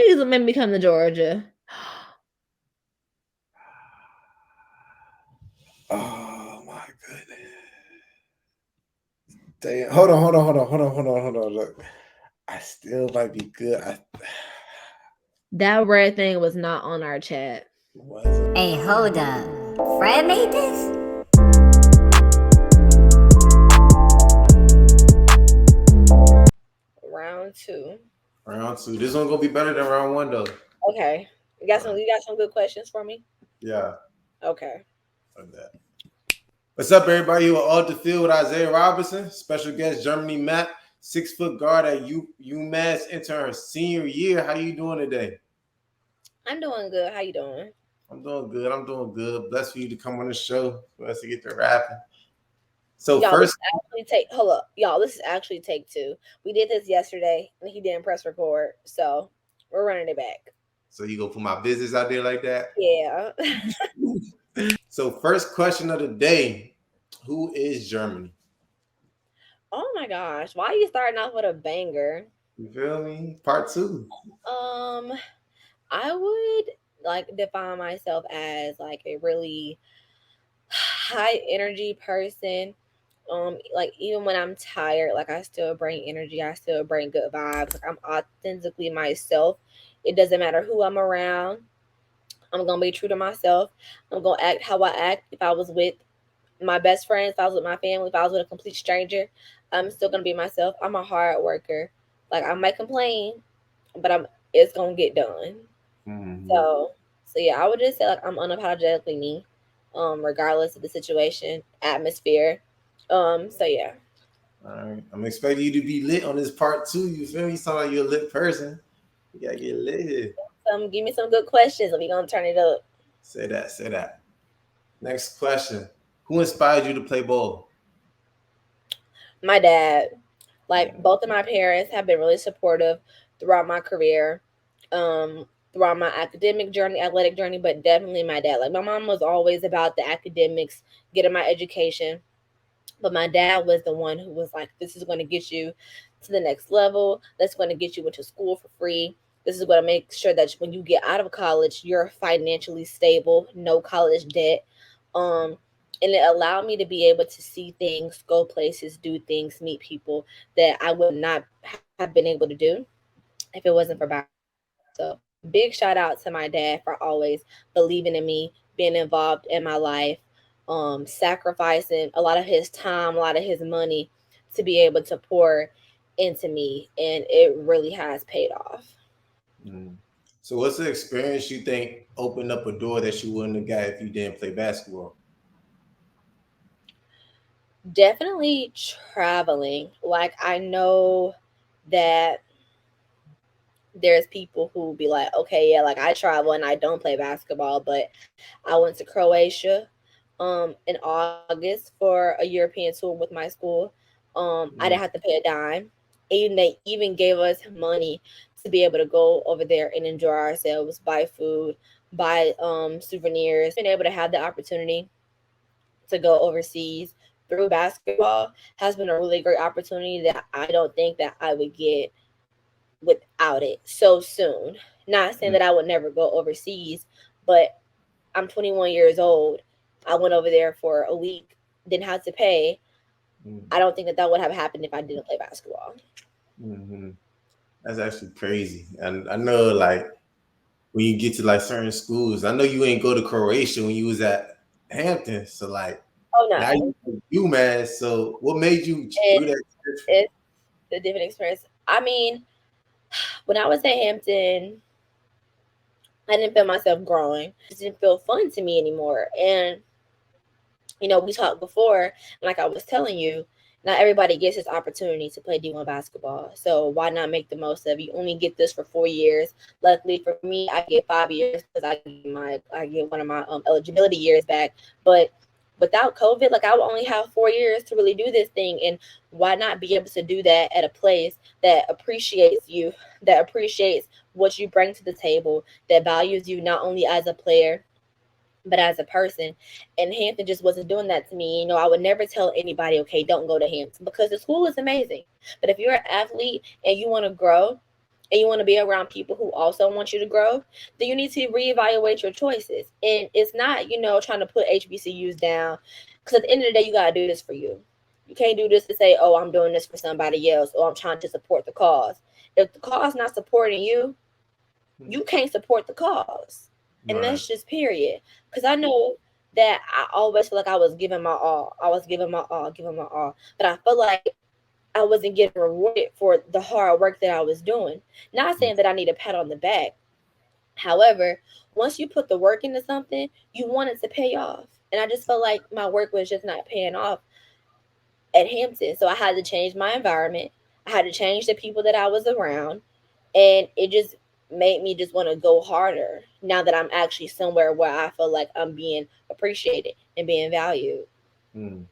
cities would make me come to Georgia? Oh my goodness. Damn. Hold on. Look, I still might be good. That red thing was not on our chat. Hey, hold up. Fred made this? Round two. Round two. This one gonna be better than round one though. Okay. You got some good questions for me? Yeah. Okay. Like that. What's up, everybody? You are off the field with Isaiah Robinson, special guest Jermany Mapp, 6-foot guard at UMass, entering her senior year. How you doing today? I'm doing good. How you doing? I'm doing good. Blessed for you to come on the show for us to get to rapping. So y'all, first, this is actually take two. We did this yesterday, and he didn't press record, so we're running it back. So you go put my business out there like that? Yeah. So first question of the day: who is Jermany? Oh my gosh, why are you starting off with a banger? You feel me? Part two. I would like define myself as like a really high energy person. Like even when I'm tired, like I still bring energy, I still bring good vibes. Like I'm authentically myself. It doesn't matter who I'm around. I'm gonna be true to myself. I'm gonna act how I act. If I was with my best friends, if I was with my family, if I was with a complete stranger, I'm still gonna be myself. I'm a hard worker. Like I might complain, but it's gonna get done. Mm-hmm. So yeah, I would just say like I'm unapologetically me, regardless of the situation, atmosphere. So yeah. All right. I'm expecting you to be lit on this part two. You feel me? You sound like you're a lit person. You gotta get lit here. Give me some good questions and we gonna turn it up. Say that. Next question. Who inspired you to play ball? My dad. Like both of my parents have been really supportive throughout my career. Throughout my academic journey, athletic journey, but definitely my dad. Like my mom was always about the academics, getting my education. But my dad was the one who was like, this is going to get you to the next level. That's going to get you into school for free. This is going to make sure that when you get out of college, you're financially stable, no college debt. And it allowed me to be able to see things, go places, do things, meet people that I would not have been able to do if it wasn't for basketball. So big shout out to my dad for always believing in me, being involved in my life, sacrificing a lot of his time, a lot of his money to be able to pour into me, and it really has paid off. Mm. So what's the experience you think opened up a door that you wouldn't have got if you didn't play basketball? Definitely traveling. Like I know that there's people who be like, okay, yeah, like I travel and I don't play basketball, but I went to Croatia in August for a European tour with my school. I didn't have to pay a dime. Even they even gave us money to be able to go over there and enjoy ourselves, buy food, buy souvenirs, been able to have the opportunity to go overseas through basketball has been a really great opportunity that I don't think that I would get without it so soon. Not saying that I would never go overseas, but I'm 21 years old. I went over there for a week, didn't have to pay. I don't think that that would have happened if I didn't play basketball. Mm-hmm. That's actually crazy. And I know, like, when you get to like certain schools, I know you ain't go to Croatia when you was at Hampton. So like, Oh now no, you man. So what made you it, do that? it's a different experience. I mean, when I was at Hampton, I didn't feel myself growing. It just didn't feel fun to me anymore. And we talked before, and like I was telling you, not everybody gets this opportunity to play D1 basketball. So why not make the most of it? You only get this for 4 years. Luckily for me, I get 5 years because I get one of my eligibility years back. But without COVID, like I would only have 4 years to really do this thing. And why not be able to do that at a place that appreciates you, that appreciates what you bring to the table, that values you not only as a player but as a person. And Hampton just wasn't doing that to me. I would never tell anybody, okay, don't go to Hampton because the school is amazing. But if you're an athlete and you want to grow, and you want to be around people who also want you to grow, then you need to reevaluate your choices. And it's not, trying to put HBCUs down, because at the end of the day, you got to do this for you. You can't do this to say, oh, I'm doing this for somebody else, or I'm trying to support the cause. If the cause not supporting you, you can't support the cause. And Right. that's just period. Because I know that I always feel like I was giving my all. I was giving my all, giving my all. But I felt like I wasn't getting rewarded for the hard work that I was doing. Not saying that I need a pat on the back. However, once you put the work into something, you want it to pay off. And I just felt like my work was just not paying off at Hampton. So I had to change my environment. I had to change the people that I was around. And it just made me just want to go harder now that I'm actually somewhere where I feel like I'm being appreciated and being valued. Mm.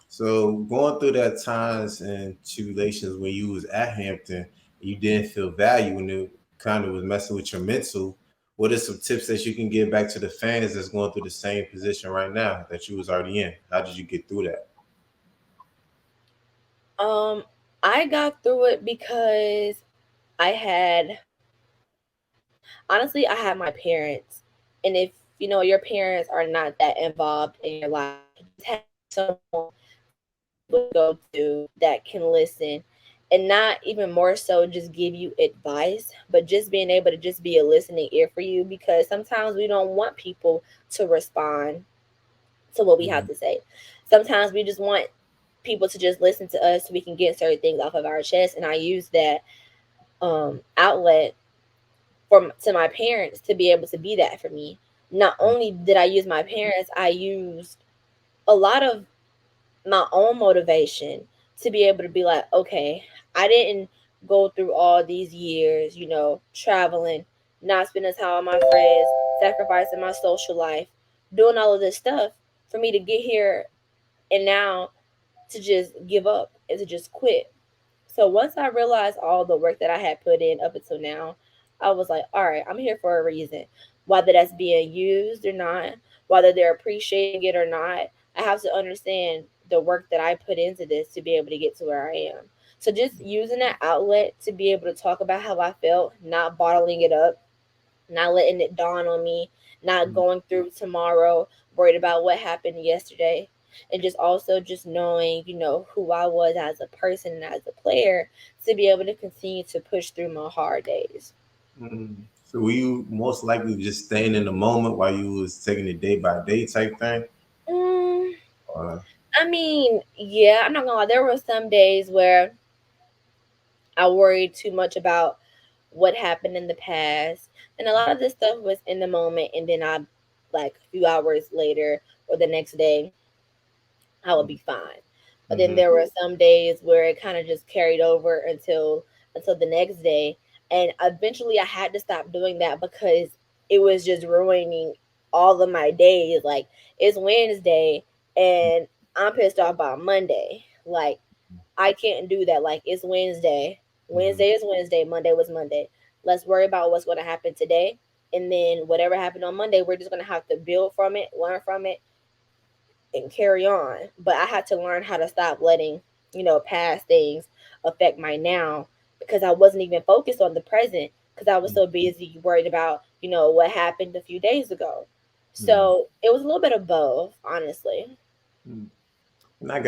So going through that times and tribulations when you was at Hampton, you didn't feel value and it kind of was messing with your mental. What are some tips that you can give back to the fans that's going through the same position right now that you was already in? How did you get through that? Um, I got through it because I had, honestly, I had my parents. And if, your parents are not that involved in your life, just having someone to be able to go to that can listen, and not even more so just give you advice, but just being able to just be a listening ear for you, because sometimes we don't want people to respond to what we have Mhm. to say. Sometimes we just want people to just listen to us so we can get certain things off of our chest. And I use that outlet for to my parents to be able to be that for me. Not only did I use my parents, I used a lot of my own motivation to be able to be like, okay, I didn't go through all these years, traveling, not spending time with my friends, sacrificing my social life, doing all of this stuff for me to get here and now to just give up and to just quit. So once I realized all the work that I had put in up until now, I was like, all right, I'm here for a reason. Whether that's being used or not, whether they're appreciating it or not, I have to understand the work that I put into this to be able to get to where I am. So just using that outlet to be able to talk about how I felt, not bottling it up, not letting it dawn on me, not going through tomorrow, worried about what happened yesterday, and just also just knowing, who I was as a person and as a player to be able to continue to push through my hard days. Mhm. So were you most likely just staying in the moment while you was taking it day by day type thing? Mm, Or, I mean, yeah, I'm not gonna lie. There were some days where I worried too much about what happened in the past, and a lot of this stuff was in the moment, and then like a few hours later or the next day, I would be fine. But then mhm. there were some days where it kind of just carried over until the next day, and eventually I had to stop doing that because it was just ruining all of my days. Like it's Wednesday and I'm pissed off about Monday. Like I can't do that. Like it's Wednesday. Mhm. Wednesday is Wednesday. Monday was Monday. Let's worry about what's going to happen today, and then whatever happened on Monday, we're just going to have to build from it, learn from it, and carry on. But I had to learn how to stop letting, past things affect my now, because I wasn't even focused on the present because I was so busy worried about, what happened a few days ago. Mhm. So it was a little bit of both, honestly. Mhm. And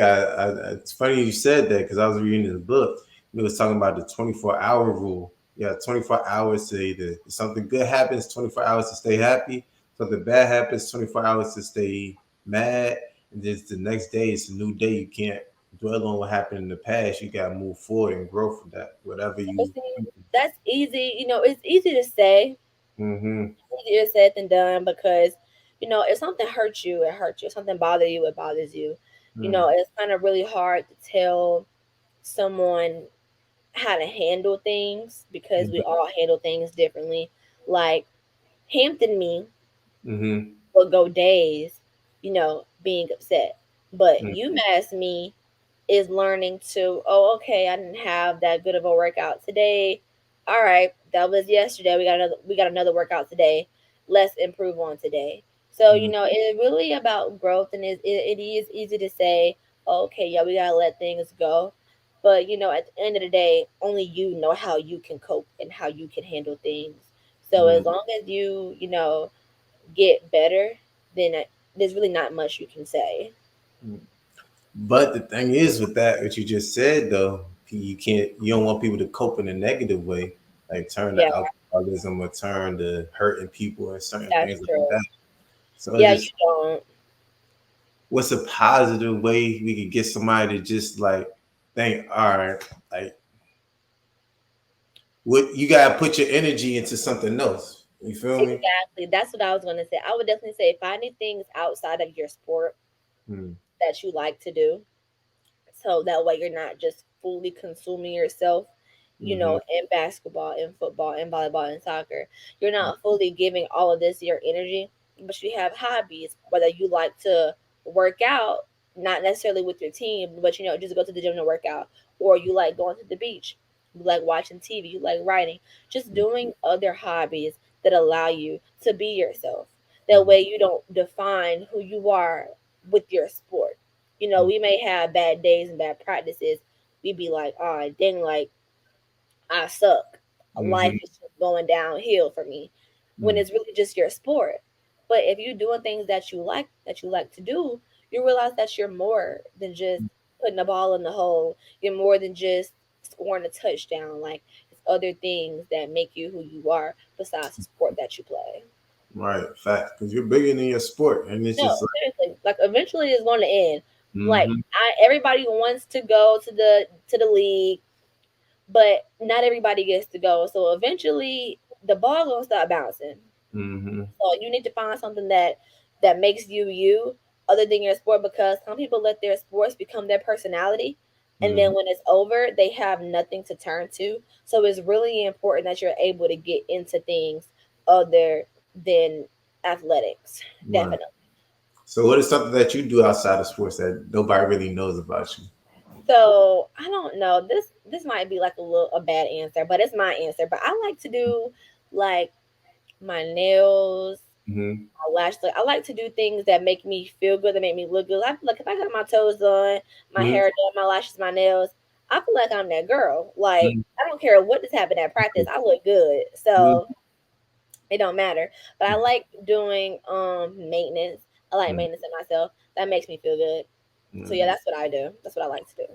it's funny you said that because I was reading the book. It was talking about the 24-hour rule. Yeah, 24 hours to either if something good happens, 24 hours to stay happy. Something bad happens, 24 hours to stay mad. And just the next day, it's a new day. You can't dwell on what happened in the past. You got to move forward and grow from that. Whatever But you. see, that's easy. It's easy to say, Mm-hmm. easier said than done, because, if something hurts you, it hurts you. If something bothers you, it bothers you. It's kind of really hard to tell someone how to handle things because we all handle things differently. Like Hampton me Mm-hmm. will go days, being upset. But UMass me is learning to, oh, okay, I didn't have that good of a workout today. All right, that was yesterday. We got another workout today. Let's improve on today. So, it's really about growth, and it is easy to say, oh, okay, yeah, we gotta let things go. But at the end of the day, only you know how you can cope and how you can handle things. So Mm, as long as you get better, then there's really not much you can say. mm. But the thing is, with that, what you just said though, you don't want people to cope in a negative way, like turn to Yeah, alcoholism or turn to hurting people and certain that's things like true. that. So it's Yeah, you just, don't. what's a positive way we could get somebody to just like think, all right, like what you gotta put your energy into something else. You feel me? Exactly. That's what I was gonna say. I would definitely say finding things outside of your sport Mm, that you like to do. So that way you're not just fully consuming yourself, mm-hmm, in basketball, in football, in volleyball, and soccer. You're not fully giving all of this your energy, but you have hobbies, whether you like to work out, not necessarily with your team, but just go to the gym to work out, or you like going to the beach, you like watching TV, you like writing, just doing other hobbies that allow you to be yourself. That mm-hmm, way you don't define who you are with your sport. We may have bad days and bad practices. We be like, oh, dang, like I suck. Life mm-hmm, is just going downhill for me when mm, it's really just your sport. But if you're doing things that you like to do, you realize that you're more than just putting a ball in the hole. You're more than just scoring a touchdown. Like it's other things that make you who you are besides the sport that you play. right, fact, because you're bigger than your sport, and it's No, just like, seriously. Like eventually it's going to end. Like mm-hmm, everybody wants to go to the league, but not everybody gets to go. So eventually the ball gonna start bouncing. mm-hmm, So you need to find something that makes you you other than your sport, because some people let their sports become their personality, and mm-hmm, then when it's over they have nothing to turn to. So it's really important that you're able to get into things other than athletics. right. Definitely. So, what is something that you do outside of sports that nobody really knows about you? So I don't know. This might be like a bad answer, but it's my answer. But I like to do like my nails, Mm-hmm, my lash. Like I like to do things that make me feel good, that make me look good. I feel like if I got my toes done, my mm-hmm, hair done, my lashes, my nails, I feel like I'm that girl. Like I don't care what just happened at practice, I look good. mm-hmm, So it don't matter. But I like doing maintenance. I like maintenance in myself. That makes me feel good. So yeah, mm-hmm. that's what I do. That's what I like to do.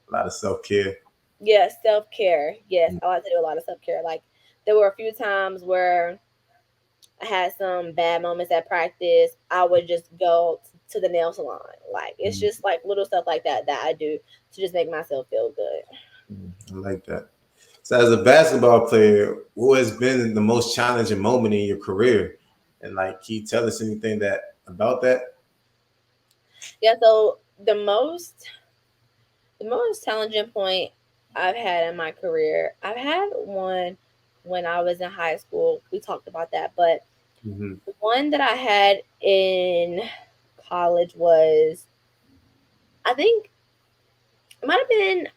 A lot of self care. Yes, self care. Yes, I like to do a lot of self care. Like there were a few times where I had some bad moments at practice. I would just go to the nail salon. Like it's just like little stuff like that I do to just make myself feel good. I like that. So, as a basketball player, what has been the most challenging moment in your career? And like, can you tell us anything that about that? Yeah. So the most challenging point I've had in my career, I've had one when I was in high school. We talked about that, but Mm-hmm, the one that I had in college was, I think it might have been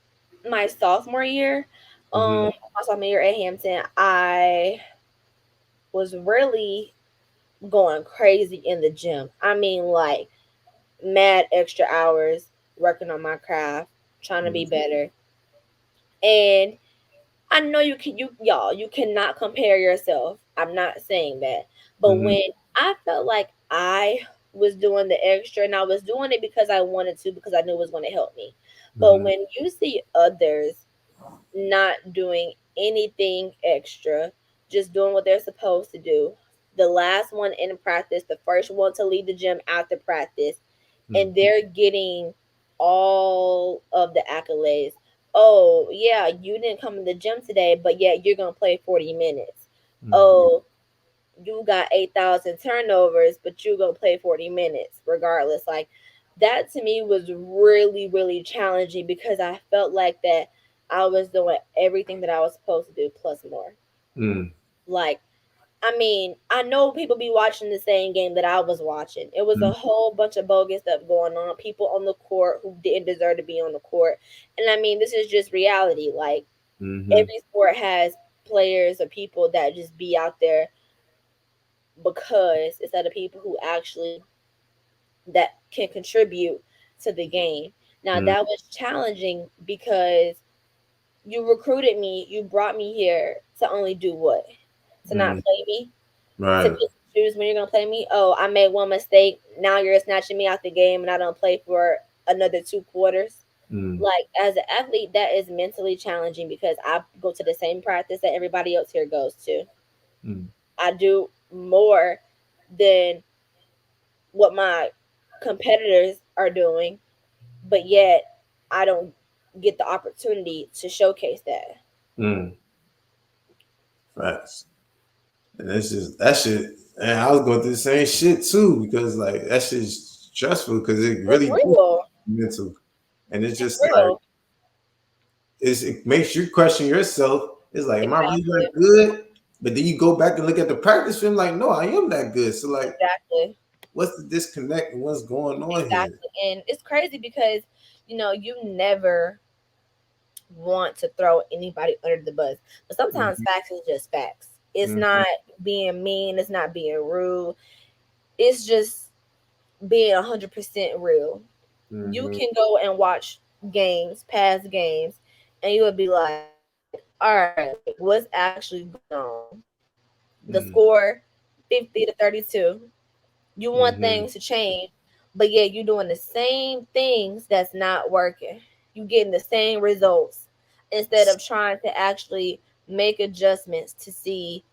my sophomore year. mm-hmm, My sophomore year at Hampton, I was really going crazy in the gym. I mean, like mad extra hours working on my craft, trying to be better. And I know you cannot compare yourself. I'm not saying that. But mm-hmm, when I felt like I was doing the extra and I was doing it because I wanted to, because I knew it was going to help me. But mm-hmm, when you see others not doing anything extra, just doing what they're supposed to do, the last one in practice, the first one to leave the gym after practice, and they're getting all of the accolades. Oh, yeah, you didn't come to the gym today, but yeah, you're going to play 40 minutes. mm-hmm, Oh, you got 8,000 turnovers, but you're going to play 40 minutes regardless. Like, that to me was really, really challenging because I felt like that I was doing everything that I was supposed to do plus more. mm-hmm, Like, I mean, I know people be watching the same game that I was watching. It was a whole bunch of bogus stuff going on. People on the court who didn't deserve to be on the court. And I mean, this is just reality. Like mm-hmm, every sport has players or people that just be out there because instead of people who actually that can contribute to the game. Now that was challenging because you recruited me, you brought me here to only do what? To not Mm, play me? To right. pick and choose when you're gonna play me? Oh, I made one mistake. Now you're snatching me out the game and I don't play for another 2 quarters. Mm, Like as an athlete, that is mentally challenging because I go to the same practice that everybody else here goes to. mm, I do more than what my competitors are doing, but yet I don't get the opportunity to showcase that. mm. Facts. And that's just that shit. And I was going through the same shit too because like that shit's stressful because it It's really do real. mental. And it's It's just like real. it makes you question yourself. It's like, am I really that Exactly. good? But then you go back and look at the practice film, like, no, I am that good. So like, Exactly. what's the disconnect and what's going on here? Exactly. And it's crazy because, you never want to throw anybody under the bus. But sometimes Mm-hmm, facts is just facts. It's mm-hmm, not being mean, it's not being rude. It's just being 100% real. You mm-hmm, can go and watch games, past games, and you would be like, all right, like what's actually going on? The score 50 to 32. You want mm-hmm, things to change, but yet you're doing the same things that's not working. You getting the same results instead of trying to actually make adjustments to see,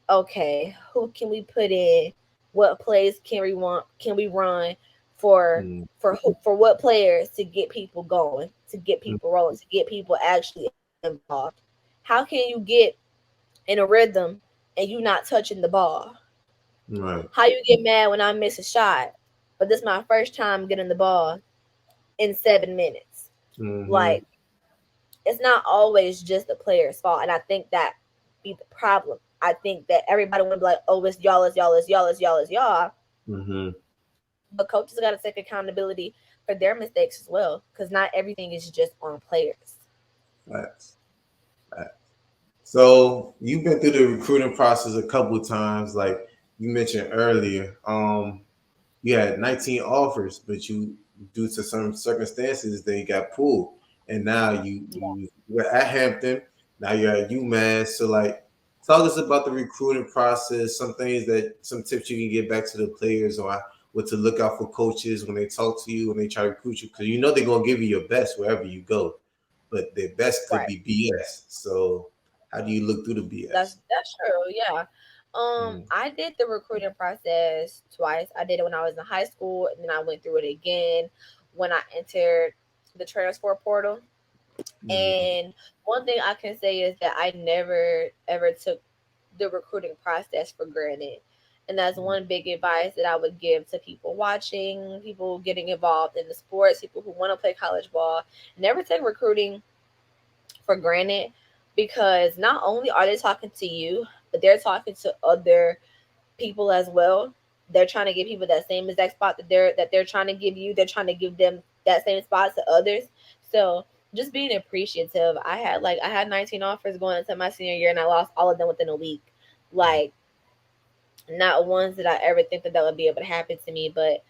okay, who can we put in? What plays can we run for mm-hmm, for what players to get people going, to get people rolling, to get people actually involved? How can you get in a rhythm and you not touching the ball? right. How you get mad when I miss a shot? But this is my first time getting the ball in 7 minutes. Mm-hmm, Like it's not always just the player's fault, and I think that be the problem. I think that everybody want to be like, "Oh, it's y'all, it's y'all, it's y'all, it's y'all, it's y'all," mm-hmm. but coaches got to take accountability for their mistakes as well, because not everything is just on players. Facts. Facts. So you've been through the recruiting process a couple of times, like you mentioned earlier. You had 19 offers, but you, due to some circumstances, they got pulled, and now you were at Hampton. Now you're at UMass. So like, talk us about the recruiting process. Some things that some tips you can get back to the players, or what to look out for coaches when they talk to you when they try to recruit you, because you know they're gonna give you your best wherever you go, but their best could Right. be BS. So how do you look through the That's BS? that's true. Yeah. Mm, I did the recruiting process twice. I did it when I was in high school, and then I went through it again when I entered the transfer portal. mm, And one thing I can say is that I never ever took the recruiting process for granted. And that's one big advice that I would give to people watching, people getting involved in the sports, people who want to play college ball. Never take recruiting for granted, because not only are they talking to you, but they're talking to other people as well. They're trying to give people that same exact spot that they're trying to give you. They're trying to give them that same spot to others. So just being appreciative. I had 19 offers going into my senior year, and I lost all of them within a week. Like not once did I ever think that would be able to happen to me. But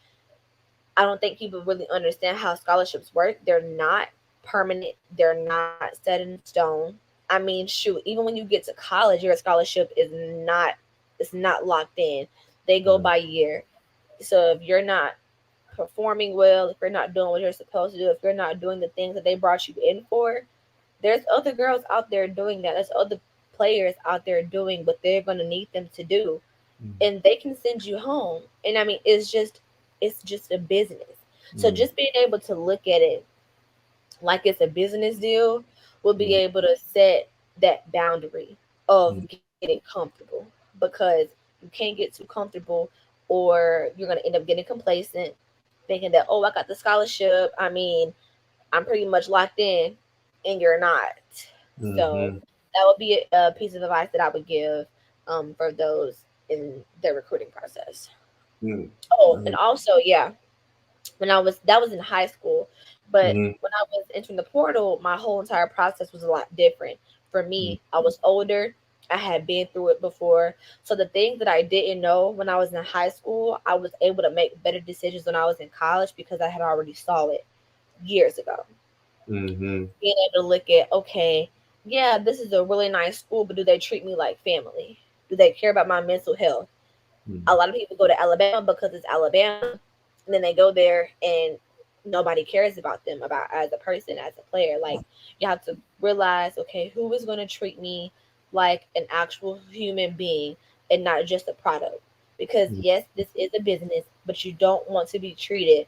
I don't think people really understand how scholarships work. They're not permanent. They're not set in stone. I mean, shoot, even when you get to college, your scholarship is not it's not locked in. They go mm, by year. So if you're not performing well, if you're not doing what you're supposed to do, if you're not doing the things that they brought you in for, there's other girls out there doing that. There's other players out there doing what they're going to need them to do, mm, and they can send you home. And I mean, it's just a business. So mm, just being able to look at it like it's a business deal will be mm, able to set that boundary of mm, getting comfortable, because you can't get too comfortable, or you're going to end up getting complacent thinking that, oh, I got the scholarship, I mean, I'm pretty much locked in, and you're not. So mm, that would be a piece of advice that I would give for those in their recruiting process. mm, Oh, and mm, also, yeah, when I was that was in high school, but mm, when I was entering the portal, my whole entire process was a lot different. For mm, me, I was older. I had been through it before. So the things that I didn't know when I was in high school, I was able to make better decisions when I was in college because I had already saw it years ago. Mm-hmm. Being able to look at, okay, yeah, this is a really nice school, but do they treat me like family? Do they care about my mental health? A lot of people go to Alabama because it's Alabama, and then they go there and nobody cares about them about as a person, as a player. Like you have to realize, okay, who is going to treat me like an actual human being and not just a product? Because yes, this is a business, but you don't want to be treated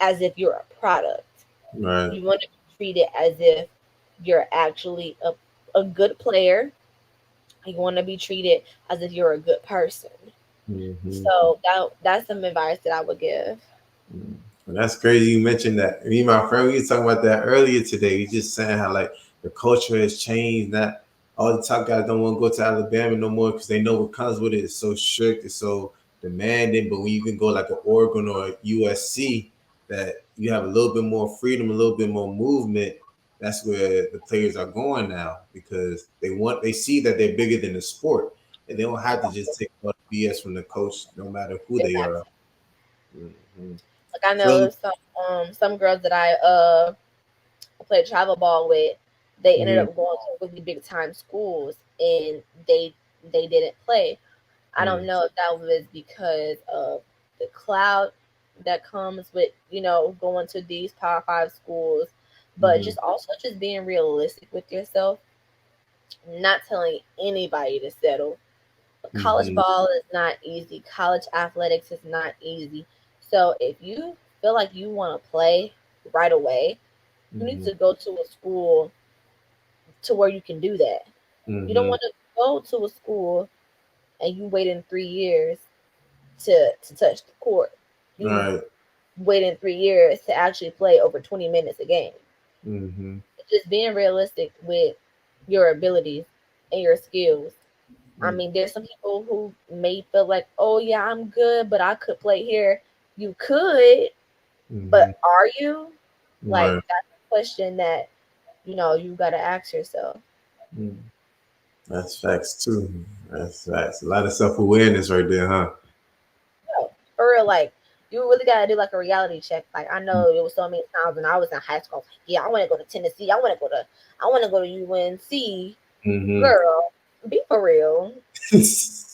as if you're a product. Right. You want to be treated as if you're actually a good player. You want to be treated as if you're a good person. Mm-hmm. So that's some advice that I would give. Mm. Well, that's crazy. You mentioned that. Me and my friend, we were talking about that earlier today. We just saying how like the culture has changed. That all the top guys don't want to go to Alabama no more because they know what comes with it. It's so strict. It's so demanding. But when you can go like an Oregon or a USC, that you have a little bit more freedom, a little bit more movement. That's where the players are going now because they see that they're bigger than the sport, and they don't have to just take all the BS from the coach, no matter who they are. Exactly. Mhm. Like I So, know some girls that I played travel ball with, they ended mhm, up going to really big time schools and they didn't play. I don't mhm, know if that was because of the clout that comes with, going to these Power 5 schools, but mhm, just also just being realistic with yourself, not telling anybody to settle. College mhm, ball is not easy. College athletics is not easy. So if you feel like you want to play right away, you need mhm, to go to a school to where you can do that. You don't mhm. want to go to a school and you wait in 3 years to touch the court. You Right. wait in 3 years to actually play over 20 minutes a game. Mhm, Just being realistic with your abilities and your skills. I mhm, mean, there's some people who may feel like, oh yeah, I'm good, but I could play here. You could, mhm. but are you? Like Right. that's a question that you got to ask yourself. Mm. That's facts too. That's facts. A lot of self awareness right there, huh? No, for real, like you really got to do like a reality check. Like I know it was so many times when I was in high school, I was like, yeah, I want to go to Tennessee. I want to go to UNC. Mm-hmm. Girl, be for real.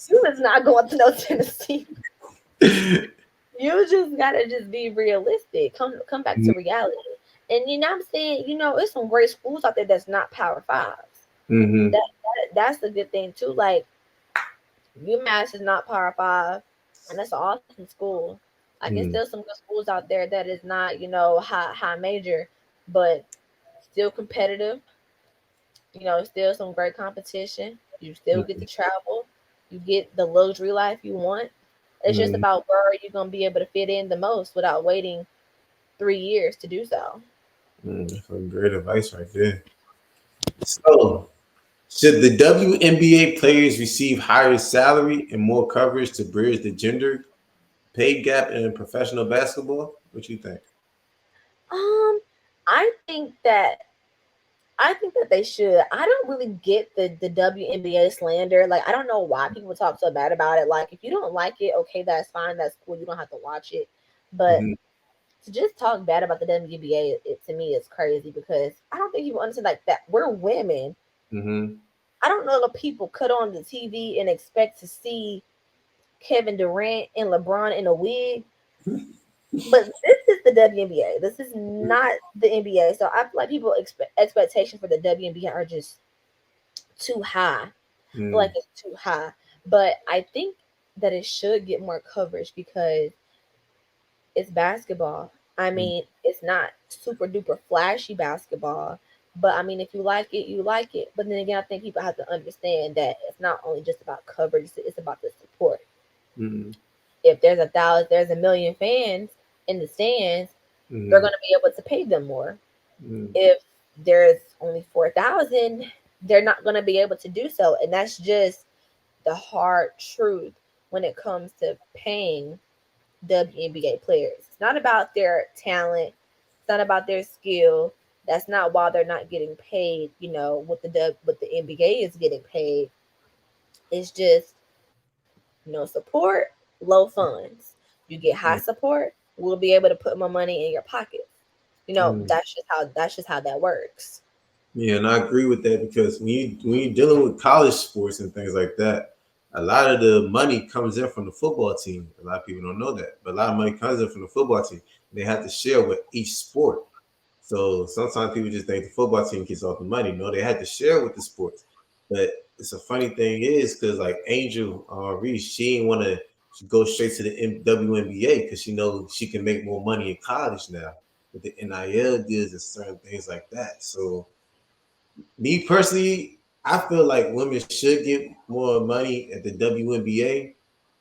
You is not going to no Tennessee. You just gotta just be realistic. Come back to reality. And I'm saying, it's some great schools out there that's not Power Fives. Mm-hmm. That's the good thing too. Like UMass is not Power Five, and that's an awesome school. Like it's still some good schools out there that is not, high major, but still competitive. Still some great competition. You still get to travel. You get the luxury life you want. It's just Mm-hmm. about where are you gonna be able to fit in the most without waiting 3 years to do so. That's some great advice right there. So, should the WNBA players receive higher salary and more coverage to bridge the gender pay gap in professional basketball? What you think? Um, I think that they should. I don't really get the WNBA slander. Like I don't know why people talk so bad about it. Like if you don't like it, okay, that's fine. That's cool. You don't have to watch it. But Mm-hmm. to just talk bad about the WNBA, it to me is crazy because I don't think people understand like that. We're women. Mm-hmm. I don't know the people cut on the TV and expect to see Kevin Durant and LeBron in a wig. But this is the WNBA. This is not the NBA. So I feel like people expectation for the WNBA are just too high. I feel like it's too high. But I think that it should get more coverage because it's basketball. I mean, it's not super duper flashy basketball. But I mean, if you like it, you like it. But then again, I think people have to understand that it's not only just about coverage; it's about the support. Mm-hmm. If there's a million fans in the stands, they're Mm-hmm. going to be able to pay them more. Mm-hmm. If there's only 4,000, they're not going to be able to do so, and that's just the hard truth when it comes to paying WNBA players. It's not about their talent. It's not about their skill. That's not why they're not getting paid. What the NBA is getting paid. It's just no support, low funds. You get high support, we'll be able to put more money in your pockets. Mm. That's just how that works. Yeah, and I agree with that because when you're dealing with college sports and things like that, a lot of the money comes in from the football team. A lot of people don't know that, but a lot of money comes in from the football team. They have to share with each sport. So sometimes people just think the football team gets all the money. No, they had to share with the sports. But it's a funny thing is because like Angel Reese, she didn't want to go straight to the WNBA because she knows she can make more money in college now with the NIL deals and certain things like that. So me personally, I feel like women should get more money at the WNBA,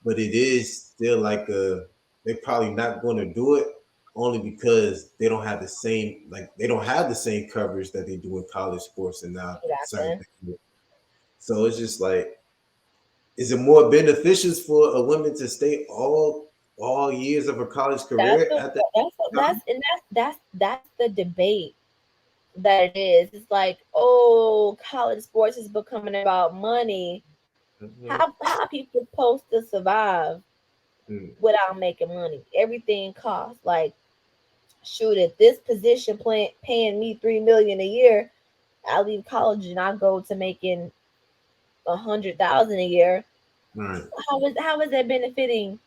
but it is still like they're probably not going to do it only because they don't have the same they don't have the same coverage that they do in college sports and now certain Exactly. things. So it's just like, is it more beneficial for a woman to stay all years of a college That's career the at the that's and that's the debate that it is. It's like, oh, college sports is becoming about money. Mhm. How people supposed to survive Mm. without making money? Everything costs. Like, shoot, if this position paying me 3 million a year, I leave college and I go to making 100,000 a year. Right. How is that benefiting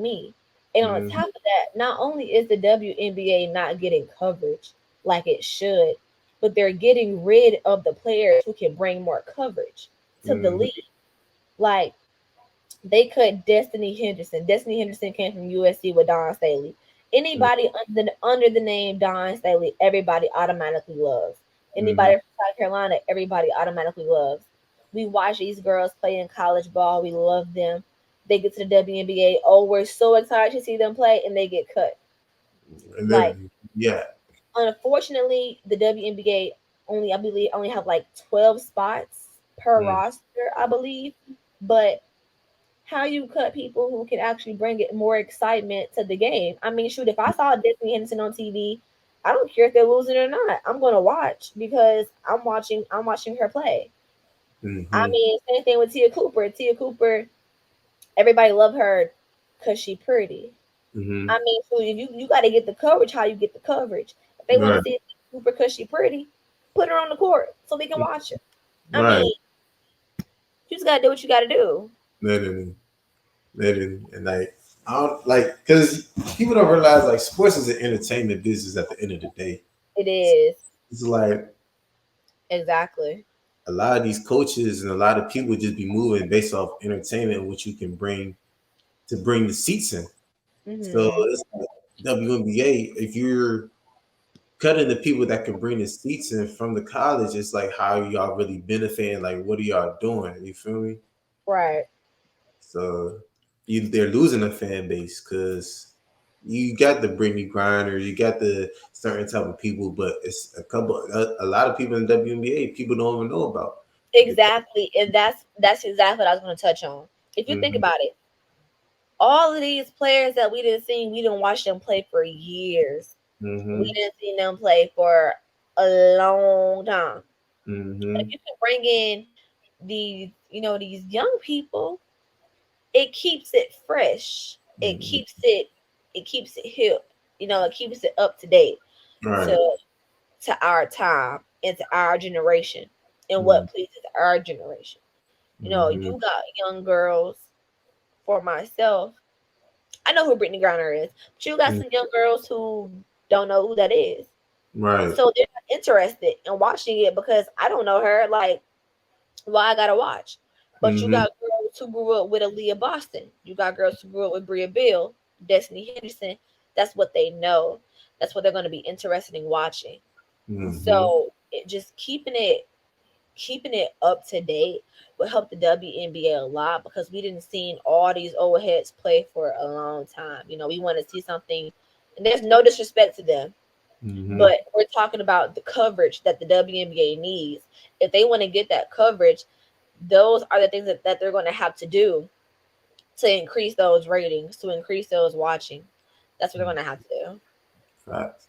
me? And on Mm-hmm. top of that, not only is the WNBA not getting coverage like it should, but they're getting rid of the players who can bring more coverage to the Mm-hmm. league. Like, they cut Destiny Henderson. Destiny Henderson came from USC with Don Staley. Anybody under the name Don Staley, everybody automatically loves. Mm-hmm. Anybody from South Carolina, everybody automatically loves. We watch these girls play in college ball. We love them. They get to the WNBA. Oh, we're so excited to see them play, and they get cut. And Like, then yeah. unfortunately, the WNBA I believe, only have like 12 spots per Mm. roster, I believe. But how you cut people who can actually bring it more excitement to the game? I mean, shoot, if I saw Destiny Henderson on TV, I don't care if they're losing or not. I'm gonna watch because I'm watching her play. I Mm-hmm. mean, same thing with Tia Cooper. Tia Cooper, everybody love her because she pretty. Mm-hmm. I mean, so if you got to get the coverage, how you get the coverage. If they want to Right. see Tia Cooper because she pretty, put her on the court so we can watch her. I Right. mean, you just gotta do what you gotta do. Literally. Literally. And like I don't like because people don't realize like sports is an entertainment business at the end of the day. It is It's like exactly. a lot of these coaches and a lot of people just be moving based off entertainment and what you can bring to bring the seats in. So Hmm. it's like WNBA, if you're cutting the people that can bring the seats in from the college, it's like how y'all really benefiting, like what are y'all doing? You feel me? Right. So they're losing a fan base because you got the Brittany Griner, you got the certain type of people, but it's a lot of people in WNBA people don't even know about. Exactly. And that's exactly what I was going to touch on. If you think Mm-hmm. about it, all of these players that we didn't see, we didn't watch them play for years. We Mm-hmm. didn't see them play for a long time. But if Mm-hmm. you can bring in these young people, it keeps it fresh. It Mm-hmm. keeps it hip. It keeps it up to date Right. to our time and to our generation and Mm-hmm. what pleases our generation. Mm-hmm. You got young girls. For myself, I know who Brittany Griner is, but you got some young girls who don't know who that is. Right. So they're not interested in watching it because I don't know her. Like, why I gotta watch? But you Mm-hmm. got girls who grew up with Aaliyah Boston. You got girls who grew up with Bria Bill, Destiny Henderson. That's what they know. That's what they're going to be interested in watching. Mm-hmm. So just keeping it up to date will help the WNBA a lot because we didn't see all these old heads play for a long time. We want to see something, and there's no disrespect to them, Mm-hmm. but we're talking about the coverage that the WNBA needs. If they want to get that coverage, those are the things that they're going to have to do to increase those ratings, to increase those watching. That's what they're going to have to do. Facts.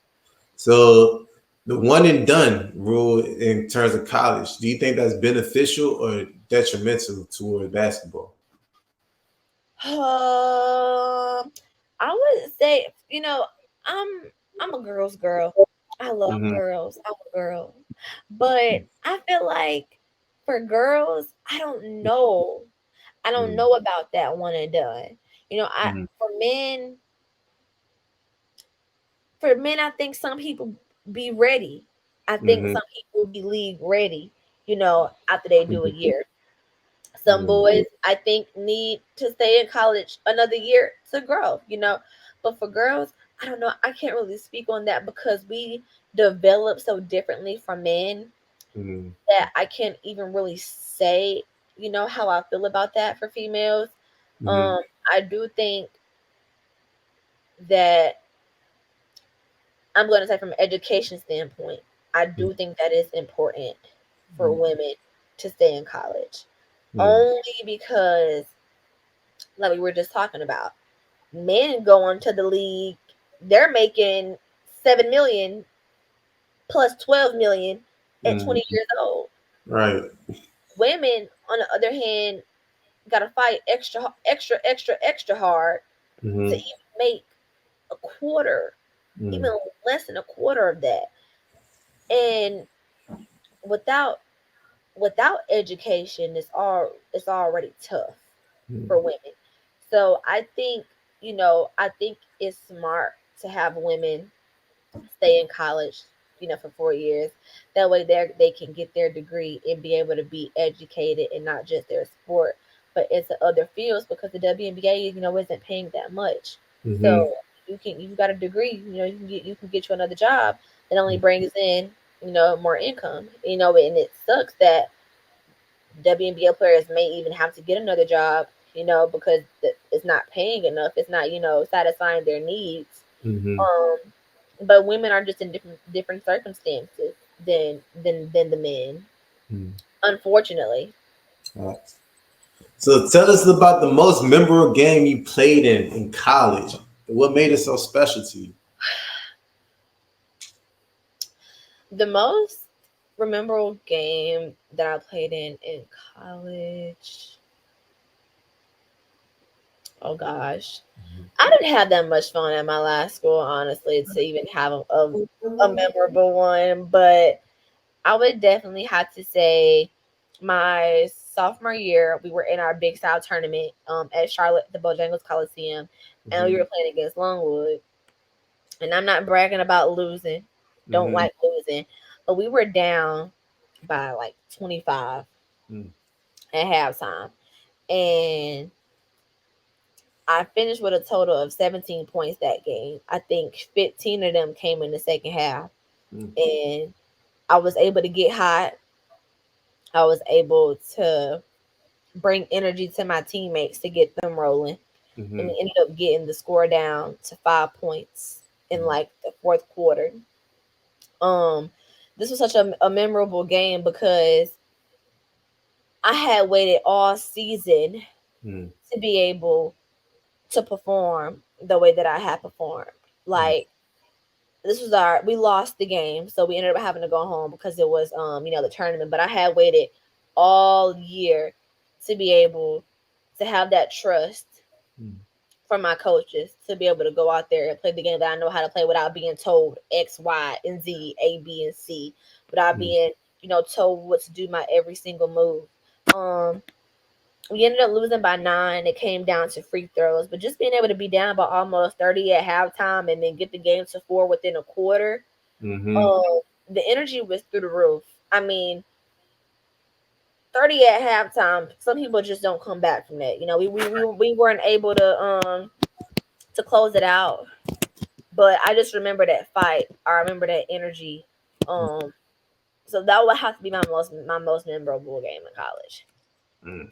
So the one and done rule in terms of college, do you think that's beneficial or detrimental toward basketball? I would say, I'm I'm a girl's girl. I love Mm-hmm. girls. I'm a girl. But I feel like for girls, I don't know about that one and done. You know, I Mm-hmm. for men, I think some people be ready. I think Mm-hmm. some people be league ready, after they do a Mm-hmm. year. Some boys, I think, need to stay in college another year to grow, But for girls, I don't know. I can't really speak on that because we develop so differently from men Mm-hmm. that I can't even really say, how I feel about that for females. Mm-hmm. I do think that I'm going to say from an education standpoint, I do think that is important for women to stay in college. Only because, like we were just talking about, men going to the league, they're making 7 million plus 12 million at Mm-hmm. 20 years old. Right. Women, on the other hand, gotta fight extra, extra, extra, extra hard to Mm-hmm. even make a quarter, even less than a quarter of that. And without education, it's already tough Mm-hmm. for women. So I think it's smart to have women stay in college, for 4 years. That way they can get their degree and be able to be educated in not just their sport, but into other fields because the WNBA, isn't paying that much. Mm-hmm. So you got a degree, you can get you another job that only brings in, more income. And it sucks that WNBA players may even have to get another job, because it's not paying enough. It's not, satisfying their needs. Mm-hmm. Um, but women are just in different circumstances than the men, unfortunately. Mm-hmm. So tell us about the most memorable game you played in college. What made it so special to you? The most memorable game that I played in college. Oh gosh, I didn't have that much fun at my last school, honestly, to even have a memorable one. But I would definitely have to say my sophomore year, we were in our Big South tournament at Charlotte, the Bojangles Coliseum, and we Mm-hmm. were playing against Longwood. And I'm not bragging about losing, don't Mm-hmm. like losing, but we were down by like 25 at halftime. And I finished with a total of 17 points that game. I think 15 of them came in the second half. And I was able to get hot. I was able to bring energy to my teammates to get them rolling. And Mm-hmm. we ended up getting the score down to 5 points in like the fourth quarter. Um, this was such a memorable game because I had waited all season Mm-hmm. to be able to perform the way that I had performed. Like this was we lost the game, so we ended up having to go home because it was the tournament. But I had waited all year to be able to have that trust from my coaches to be able to go out there and play the game that I know how to play without being told X, Y, and Z, A, B, and C, without being, told what to do my every single move. We ended up losing by 9. It came down to free throws, but just being able to be down by almost 30 at halftime and then get the game to 4 within a quarter, Mm-hmm. the energy was through the roof. I mean, 30 at halftime, some people just don't come back from that. We weren't able to close it out. But I just remember that fight. I remember that energy. Um, so that would have to be my most memorable game in college. Mm.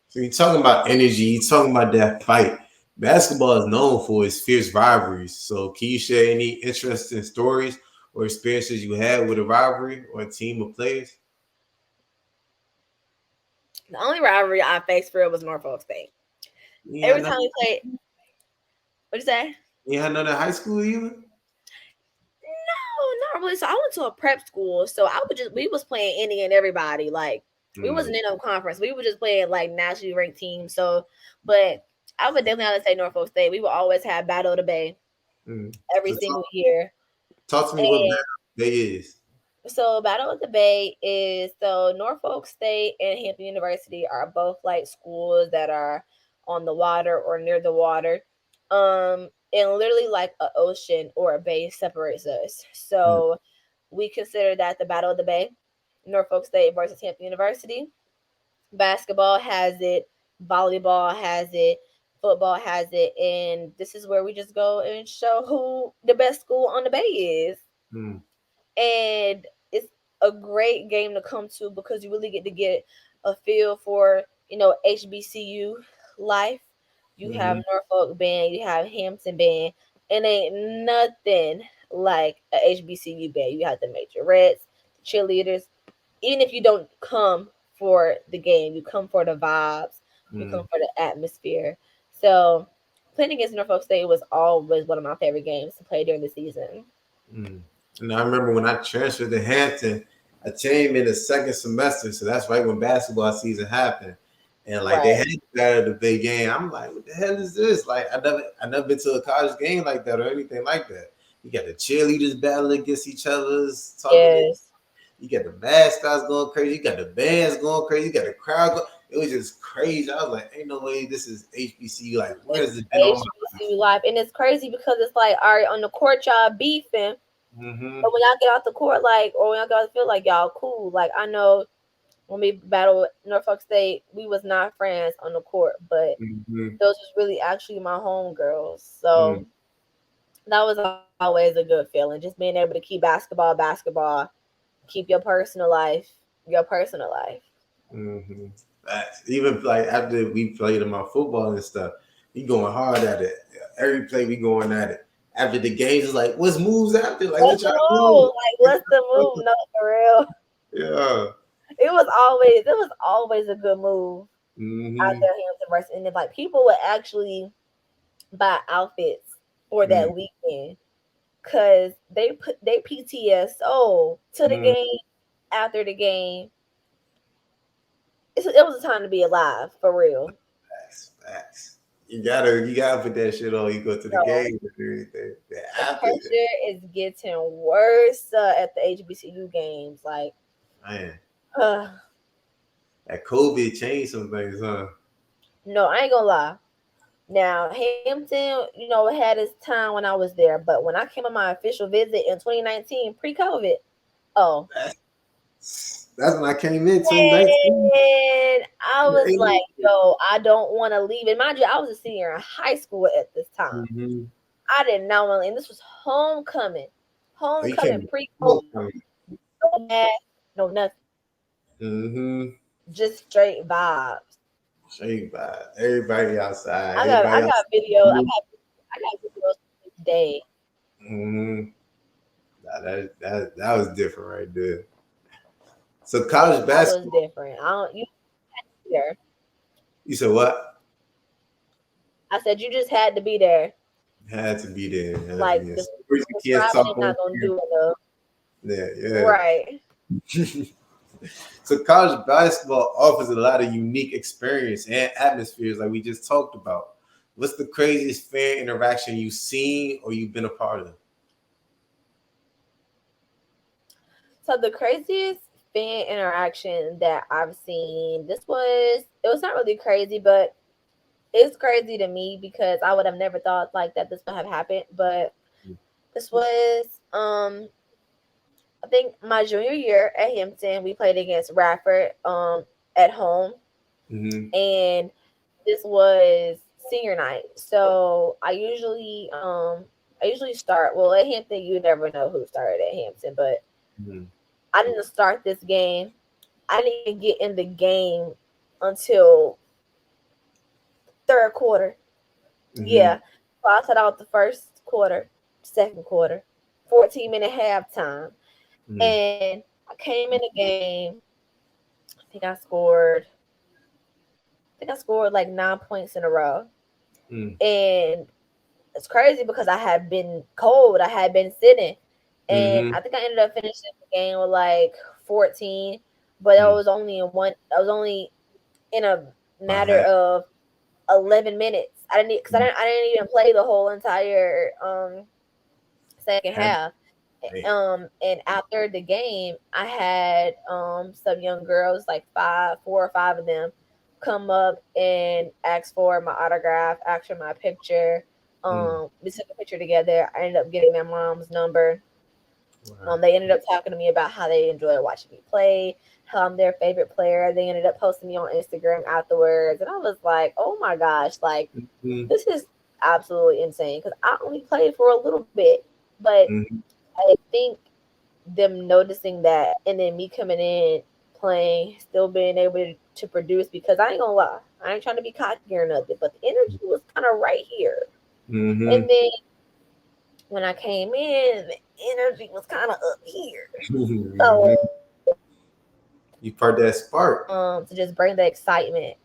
So you're talking about energy, you're talking about that fight. Basketball is known for its fierce rivalries. So can you share any interesting stories or experiences you had with a rivalry or a team of players? The only rivalry I faced for it was Norfolk State. You had Every none, time we played, what'd you say? you had none in high school either? No, not really. So I went to a prep school, so we was playing any and everybody. Like we Mm, wasn't in no conference. We were just playing like nationally ranked teams. So, but I would definitely have to say Norfolk State. We would always have Battle of the Bay mm. every So single year. Talk to me what And Battle Bay is. so Battle of the Bay is so Norfolk State and Hampton University are both like schools that are on the water or near the water. And literally like an ocean or a bay separates us. Mm, So we consider that the Battle of the Bay, Norfolk State versus Hampton University. Basketball has it, volleyball has it, football has it, and this is where we just go and show who the best school on the bay is. mm, And it's a great game to come to because you really get a feel for HBCU life. You have mm-hmm, Norfolk band, you have Hampton band, and ain't nothing like a HBCU band. You have the majorettes, the cheerleaders. Even if you don't come for the game, you come for the vibes, you come mm, for the atmosphere. So playing against Norfolk State was always one of my favorite games to play during the season. mm. And I remember when I transferred to Hampton, I came in the second semester, so that's right when basketball season happened. And like they Right. had that at the big game. I'm like, what the hell is this? Like I never been to a college game like that or anything like that. You got the cheerleaders battling against each other's, talking. Yes. You got the mascots going crazy. You got the bands going crazy. You got the crowd going. It was just crazy. I was like, ain't no way this is HBCU. Like, where It's has it been all my HBCU life. And it's crazy because it's like, all right, on the court, y'all beefing. life? Mm-hmm. But when y'all get out the court, like, or when y'all get out the field, like, y'all cool. Like, I know when we battled Norfolk State, we was not friends on the court, but Mm-hmm. those was really actually my homegirls. Mm-hmm. So that was always a good feeling. Just being able to keep basketball, keep your personal life. Mm-hmm. Even like after we played in my football and stuff, we going hard at it. Every play we going at it. After the games, it's like, what's moves after? Like, What's what the y'all move? doing? Like, what's the move? No, for real. Yeah. It was always a good move out Mm-hmm. there Hampton versus and then like people would actually buy outfits for that weekend because they put they PTSO to the Mm-hmm. game after the game. It was a time to be alive for real. Facts, facts. You gotta put that shit on. You go to the So game and everything. the After that, pressure is getting worse at the HBCU games. Like, man, uh, that COVID changed some things, huh? no, I ain't gonna lie. Now, Hampton, had its time when I was there, but when I came on my official visit in 2019, pre-COVID, oh, That's when I came in 2019. and I was like, yo, I don't want to leave. And mind you, I was a senior in high school at this time. Mm-hmm. I did not want to, and this was homecoming, Oh, you homecoming, came. pre-COVID, no mask, no nothing, Mm-hmm. just straight vibes. Everybody outside. I got, I Everybody got outside. video, I got videos to this day. Mm-hmm. Nah, that was different right there. So Yeah, college that was basketball. different. I don't, you there. You said what? I said you just had to be there. Had to be there. Had to Like be there. this Stories you can't describing talk is on not gonna here. do enough. Yeah, Right. yeah. So college basketball offers a lot of unique experience and atmospheres, like we just talked about. What's the craziest fan interaction you've seen or you've been a part of? So the craziest fan interaction that I've seen, it was not really crazy, but it's crazy to me because I would have never thought like that this would have happened. But this was I think my junior year at Hampton, we played against Radford at home, Mm-hmm. and this was senior night. So I usually start well at Hampton. You never know who started at Hampton, but Mm-hmm. I didn't start this game. I didn't even get in the game until third quarter. Mm-hmm. Yeah. So I sat out the first quarter, second quarter, 14-minute halftime. Mm-hmm. And I came in the game. I think I scored like 9 points in a row. And it's crazy because I had been cold. I had been sitting. And Mm-hmm. I think I ended up finishing the game with like 14, but Mm-hmm. I was only in a About matter half. of 11 minutes. I didn't even play the whole entire second Half. half. Man. And after the game, I had some young girls, like five, 4 or 5 of them, come up and ask for my autograph, ask for my picture. Mm. We took a picture together. I ended up getting their mom's number. Wow. They ended up talking to me about how they enjoy watching me play, how I'm their favorite player. They ended up posting me on Instagram afterwards, and I was like, "Oh my gosh, like Mm-hmm. this is absolutely insane." Because I only played for a little bit, but Mm-hmm. I think them noticing that, and then me coming in playing, still being able to produce. Because I ain't gonna lie, I ain't trying to be cocky or nothing, but the energy was kind of right here. Mm-hmm. And then when I came in, the energy was kind of up here. Mm-hmm. So You part that spark. to just bring the excitement.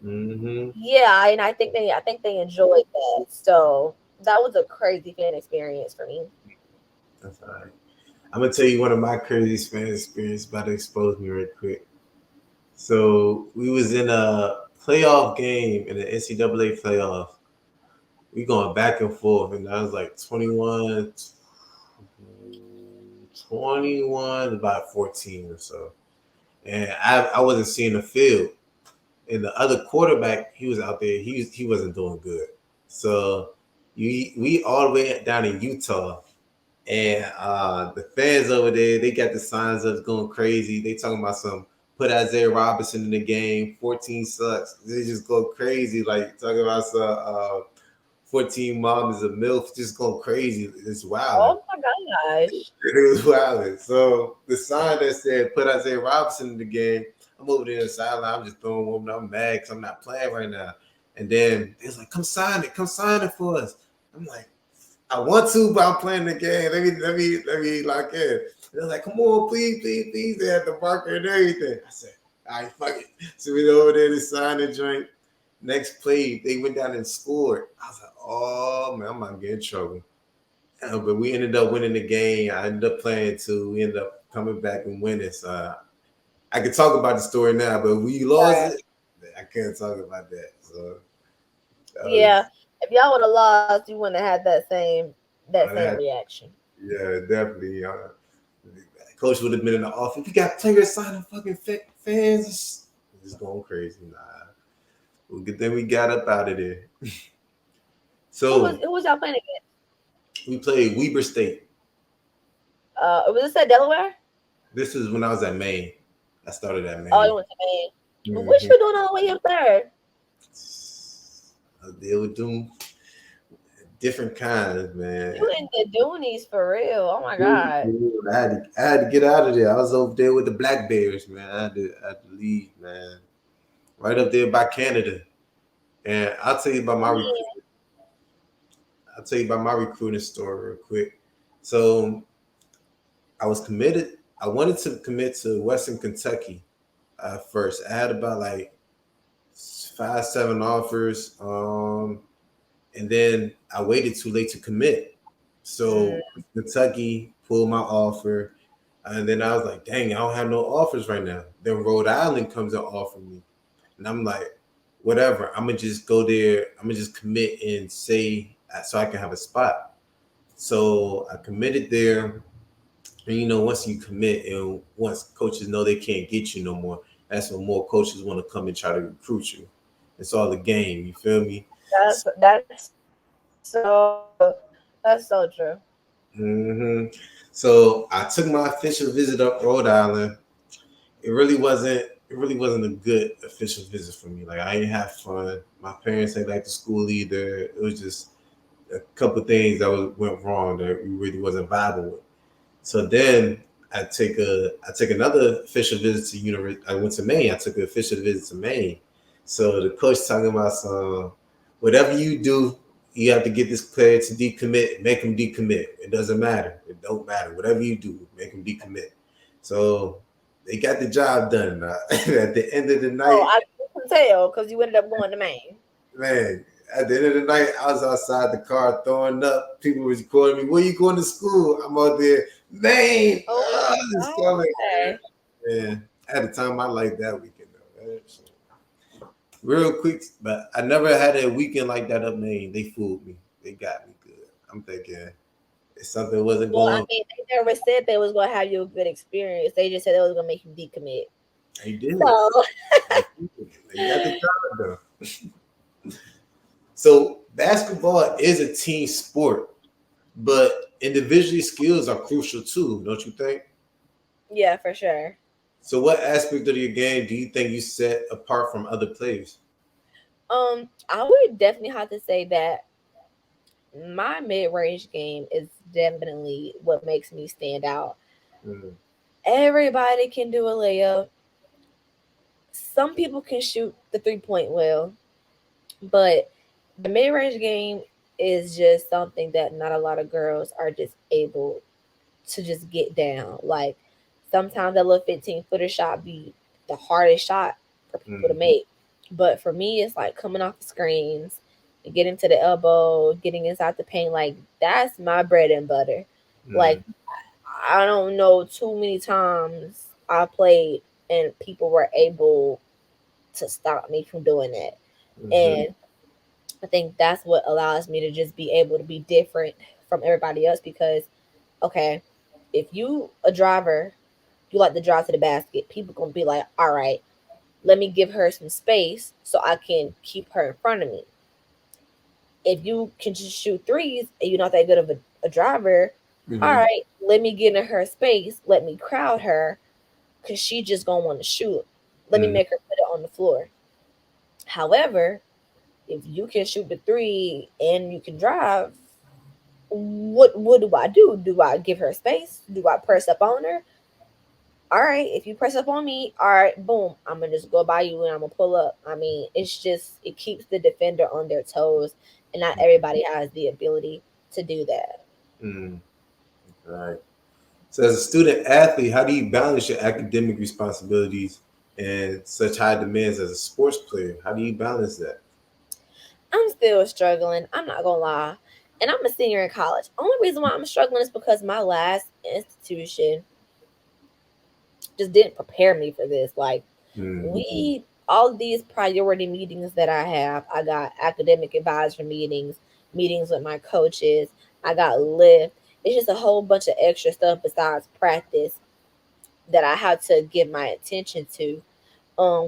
Mm-hmm. Yeah, and I think they enjoyed that. So that was a crazy fan experience for me. That's all right. I'm gonna tell you one of my crazy fan experience about to expose me right quick. So we was in a playoff game in the NCAA playoff. We going back and forth, and I was like 21, 21, about 14 or so. And I wasn't seeing the field. And the other quarterback, he was out there. He wasn't doing good. So we all the way down in Utah, and the fans over there, they got the signs up going crazy. They talking about some put Isaiah Robinson in the game. 14 sucks. They just go crazy, like talking about some 14 mom is a milf, just going crazy. It's wild. Oh my gosh. It was wild. So the sign that said put Isaiah Robinson in the game, I'm over there in the sideline. I'm just throwing one. I'm mad because I'm not playing right now. And then it's like, come sign it for us. I'm like, I want to, but I'm playing the game. Let me lock in. They're like, come on, please. They had the marker and everything. I said, all right, fuck it. So we over there to sign the joint. Next play, they went down and scored. I was like, oh man, I'm gonna get in trouble. But we ended up winning the game. I ended up playing too. We ended up coming back and winning. So I could talk about the story now, but we lost Right. it. I can't talk about that. So that Yeah. was If y'all would have lost, you wouldn't have had that same that. reaction. Yeah, definitely. Coach would have been in the office. We got players signing fucking fans. It's going crazy. Nah. Well, good thing we got up out of there. Who was So who was y'all playing against? we played Weber State. Was this at Delaware? This is when I was at Maine. I started at Oh, Maine. you went to Maine. What Mm-hmm. you doing all the way up there? I deal with them different kinds, man. You in the Doonies for real? Oh my god. I had to get out of there. I was over there with the Black Bears, man. I had to leave, man. Right up there by Canada. And Yeah. I'll tell you about my recruiting story real quick. So I was committed. I wanted to commit to Western Kentucky first. I had about like 5, 7 offers, and then I waited too late to commit. So Mm, Kentucky pulled my offer, and then I was like, "Dang, I don't have no offers right now." Then Rhode Island comes and offer me, and I'm like, "Whatever. I'm gonna just go there. I'm gonna just commit and say so I can have a spot." So I committed there. And once you commit and once coaches know they can't get you no more, that's when more coaches want to come and try to recruit you. It's all a game. You feel me? that's so true. hmm So I took my official visit up Rhode Island. It really wasn't a good official visit for me. Like I didn't have fun. My parents ain't like the school either. It was just a couple things that went wrong that we really wasn't vibing with. So then I took another official visit to university. I went to Maine. I took an official visit to Maine. So the coach talking about some whatever you do, you have to get this player to decommit, make him decommit. It doesn't matter. It don't matter. Whatever you do, make him decommit. So they got the job done. At the end of the Oh, night, I can tell because you ended up going to Maine. man, at the end of the night, I was outside the car throwing up. People was calling me, "Where you going to school?" I'm out there, man. Oh, It's coming, okay. man. Man, I had a time of my life that weekend, though. Man. So, real quick, but I never had a weekend like that up Maine. They fooled me. They got me good. I'm thinking. If something wasn't Well, I going, mean, they never said they was gonna have you a good experience. They just said they was gonna make you decommit. they did. So They got the job done. So basketball is a team sport, but individually skills are crucial too, don't you think? yeah, for sure. So what aspect of your game do you think you set apart from other players? I would definitely have to say that my mid range game is definitely what makes me stand out. Mm, Everybody can do a layup. Some people can shoot the 3 point well, but the mid range game is just something that not a lot of girls are just able to just get down. Like sometimes that little 15-footer shot be the hardest shot for people to mm, make. But for me, it's like coming off the screens, getting to the elbow, getting inside the paint. Like that's my bread and butter. Like mm, I don't know too many times I played and people were able to stop me from doing that. mhm, And I think that's what allows me to just be able to be different from everybody else because okay, if you a driver, you like to drive to the basket, people gonna be like, all right, let me give her some space so I can keep her in front of me. If you can just shoot threes and you're not that good of a driver, all mhm, right, let me get in her space, let me crowd her, because she just gonna want to shoot. Let me mm, make her put it on the floor. However, if you can shoot the three and you can drive, what do I do? Do I give her space? Do I press up on her? All right, if you press up on me, all right, boom, I'm gonna just go by you and I'm gonna pull up. I mean, it's just it keeps the defender on their toes, and not everybody has the ability to do that. mm. Right. So as a student athlete, how do you balance your academic responsibilities and such high demands as a sports player? How do you balance that? I'm still struggling. I'm not gonna lie, and I'm a senior in college. Only reason why I'm struggling is because my last institution just didn't prepare me for this. Like Mm, we all of these priority meetings that I got academic advisor meetings, meetings with my coaches, I got lift. It's just a whole bunch of extra stuff besides practice that I had to give my attention to,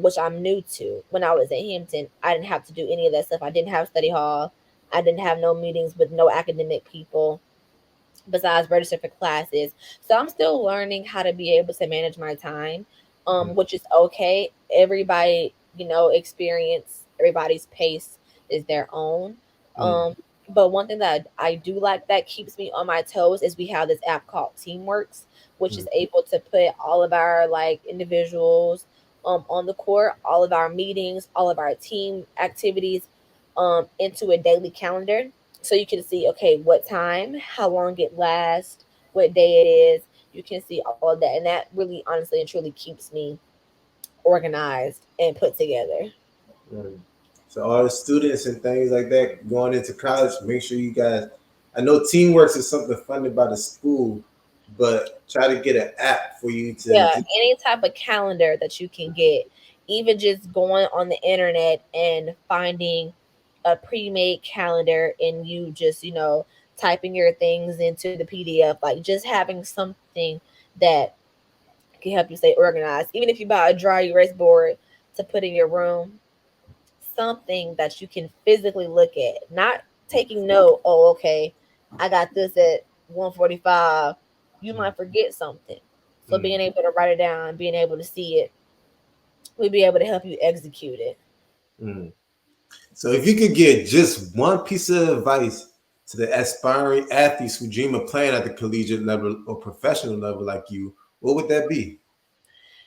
which I'm new to. When I was at Hampton, I didn't have to do any of that stuff. I didn't have study hall. I didn't have no meetings with no academic people besides register for classes. So I'm still learning how to be able to manage my time, mm, which is okay. Everybody, experience, everybody's pace is their own. mm, But one thing that I do like that keeps me on my toes is we have this app called Teamworks, which mm, is able to put all of our like individuals on the court, all of our meetings, all of our team activities into a daily calendar so you can see okay what time, how long it lasts, what day it is. You can see all of that, and that really honestly and truly keeps me organized and put together. mm. So all the students and things like that going into college, make sure you guys. I know teamwork is something funded by the school, but try to get an app for you to Yeah, just. any type of calendar that you can get, even just going on the internet and finding a pre-made calendar and you just typing your things into the PDF, like just having something that can help you stay organized. Even if you buy a dry erase board to put in your room, something that you can physically look at, not taking note. Oh, okay, I got this at 1:45. You might forget something, so Mm, being able to write it down, being able to see it, we'll be able to help you execute it. mm. So if you could give just one piece of advice to the aspiring athletes who dream of playing at the collegiate level or professional level like you, what would that be?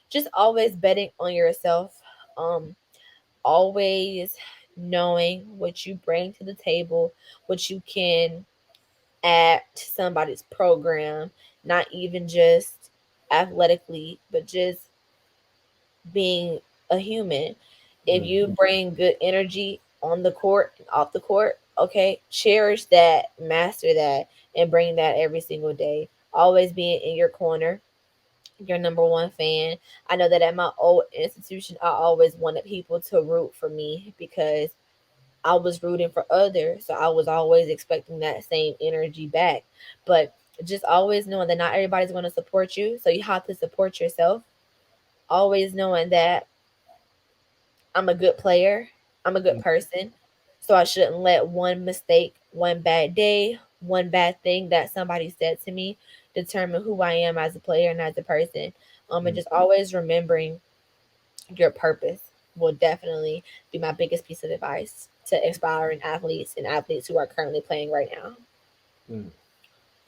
Just always betting on yourself. Um, Always knowing what you bring to the table, what you can add to somebody's program, not even just athletically, but just being a human. If Mm, you bring good energy on the court and off the court, okay, cherish that, master that, and bring that every single day. Always being in your corner, your number one fan. I know that at my old institution, I always wanted people to root for me because I was rooting for others, so I was always expecting that same energy back. But just always knowing that not everybody's going to support you, so you have to support yourself. Always knowing that I'm a good player, I'm a good person, so I shouldn't let one mistake, one bad day, one bad thing that somebody said to me determine who I am as a player and as a person. And just always remembering your purpose will definitely be my biggest piece of advice to aspiring athletes and athletes who are currently playing right now. Mm.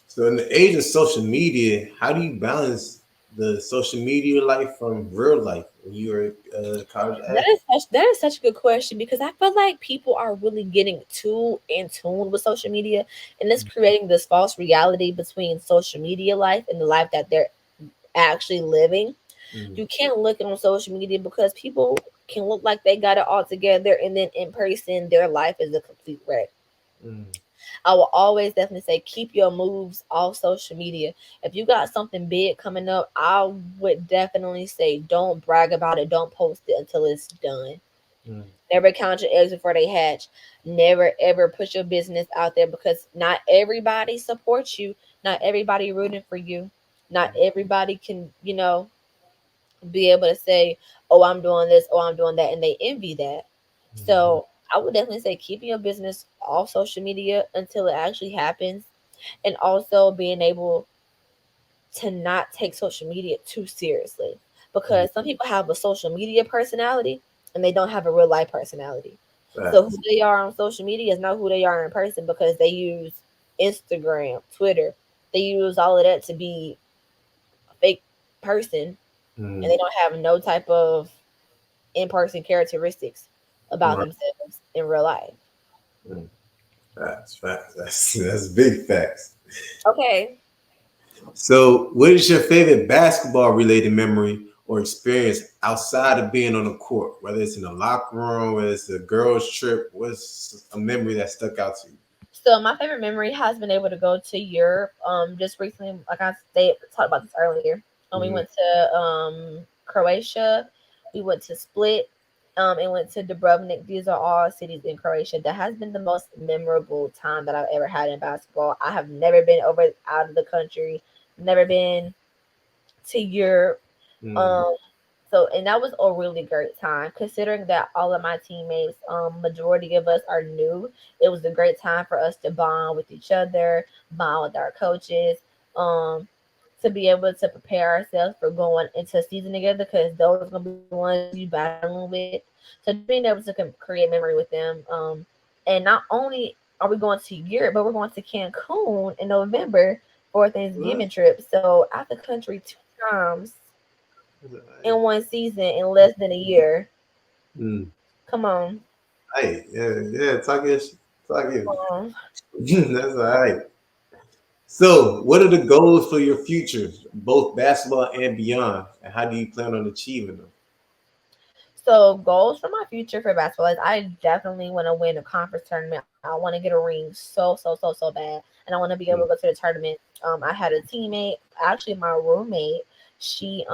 So in the age of social media, how do you balance the social media life from real life when you were a college athlete? That is such a good question because I feel like people are really getting too in tune with social media, and it's creating this false reality between social media life and the life that they're actually living. Mm, You can't look on social media because people can look like they got it all together, and then in person their life is a complete wreck. mm, I will always definitely say keep your moves off social media. If you got something big coming up, I would definitely say don't brag about it, don't post it until it's done. mm, Never count your eggs before they hatch. Never ever put your business out there because not everybody supports you. Not everybody rooting for you. Not everybody can, be able to say, "Oh, I'm doing this. Oh, I'm doing that," and they envy that. mm, So I would definitely say keeping your business off social media until it actually happens, and also being able to not take social media too seriously mm. because some people have a social media personality and they don't have a real life personality. So who Facts. they are on social media is not who they are in person because they use Instagram, Twitter. They use all of that to be a fake person and Mm, they don't have no type of in-person characteristics about right. themselves in real life. Mm. Facts. Facts. That's big facts. Okay. So, what is your favorite basketball related memory or experience outside of being on the court? Whether it's in the locker room, whether it's a girls' trip, what's a memory that stuck out to you? So my favorite memory has been able to go to Europe. Just recently, like I stayed talked about this earlier. We Mm, went to Croatia. We went to Split. And went to Dubrovnik. These are all cities in Croatia. That has been the most memorable time that I've ever had in basketball. I have never been over out of the country. Never been to Europe. mm, Um, so and that was a really great time considering that all of my teammates, majority of us are new. It was a great time for us to bond with each other, bond with our coaches, um, to be able to prepare ourselves for going into a season together because those are gonna be the ones you battling with. So just being able to create memory with them, and not only are we going to Europe, but we're going to Cancun in November for a what? Thanksgiving trip. So out the country two times in Hey, one season in less than a year. mm, Come on. hey, yeah, yeah, talk it. Um, That's all right. So, what are the goals for your future, both basketball and beyond, and how do you plan on achieving them? so goals for my future for basketball is I definitely want to win a conference tournament. I want to get a ring so bad, and I want to be able to go Mm, to the tournament. I had a teammate, actually my roommate. She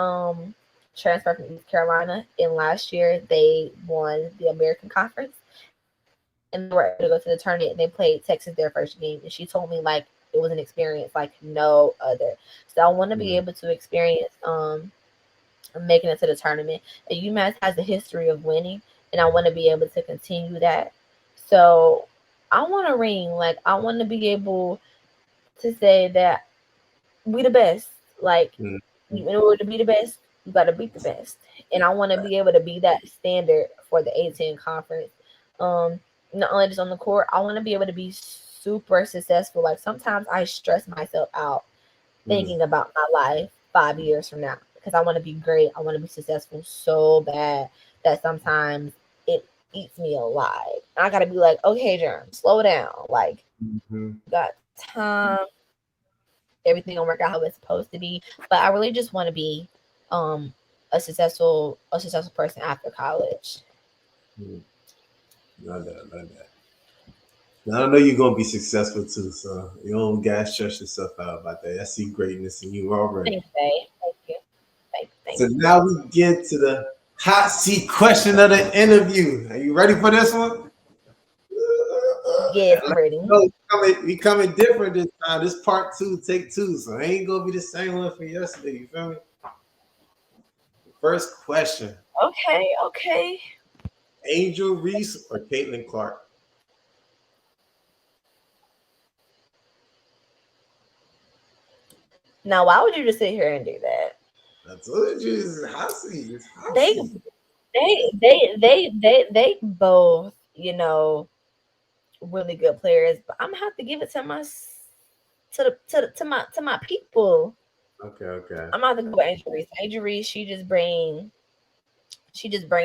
transferred from East Carolina, and last year they won the American Conference, and they were able to go to the tournament. And they played Texas their first game, and she told me like it was an experience like no other. So I want to be able to mm, experience making it to the tournament. And UMass has a history of winning, and I want to be able to continue that. So I want a ring. Like I want to be able to say that we the best. Like mm, in order to be the best, you got to beat the best. And I want to be able to be that standard for the A10 conference. Um, Not only just on the court, I want to be able to be super successful. Like sometimes I stress myself out mm, thinking about my life 5 years from now because I want to be great. I want to be successful so bad that sometimes it eats me alive. I gotta be like, okay, Jerm, slow down. Like mhm, you got time. Everything gonna work out how it's supposed to be. But I really just want to be um a successful person after college. mm. Love that, love that. Now, I know you're gonna be successful too, so you don't gotta stress yourself out about that. I see greatness in you already. Thanks, babe. Thank you. Thank So you. now we get to the hot seat question of the interview. Are you ready for this one? Yes, pretty. No, we coming different this time. This part two, take two. So it ain't gonna be the same one for yesterday. You feel me? First question: Okay, okay. Angel Reese or Caitlin Clark? Now, why would you just sit here and do that? I told you it's Hossie. It's They, Hossie. they both, really good players. But I'm gonna have to give it to my people. Okay, okay. I'm gonna have to go with Angel Reese. Angel Reese, she just bring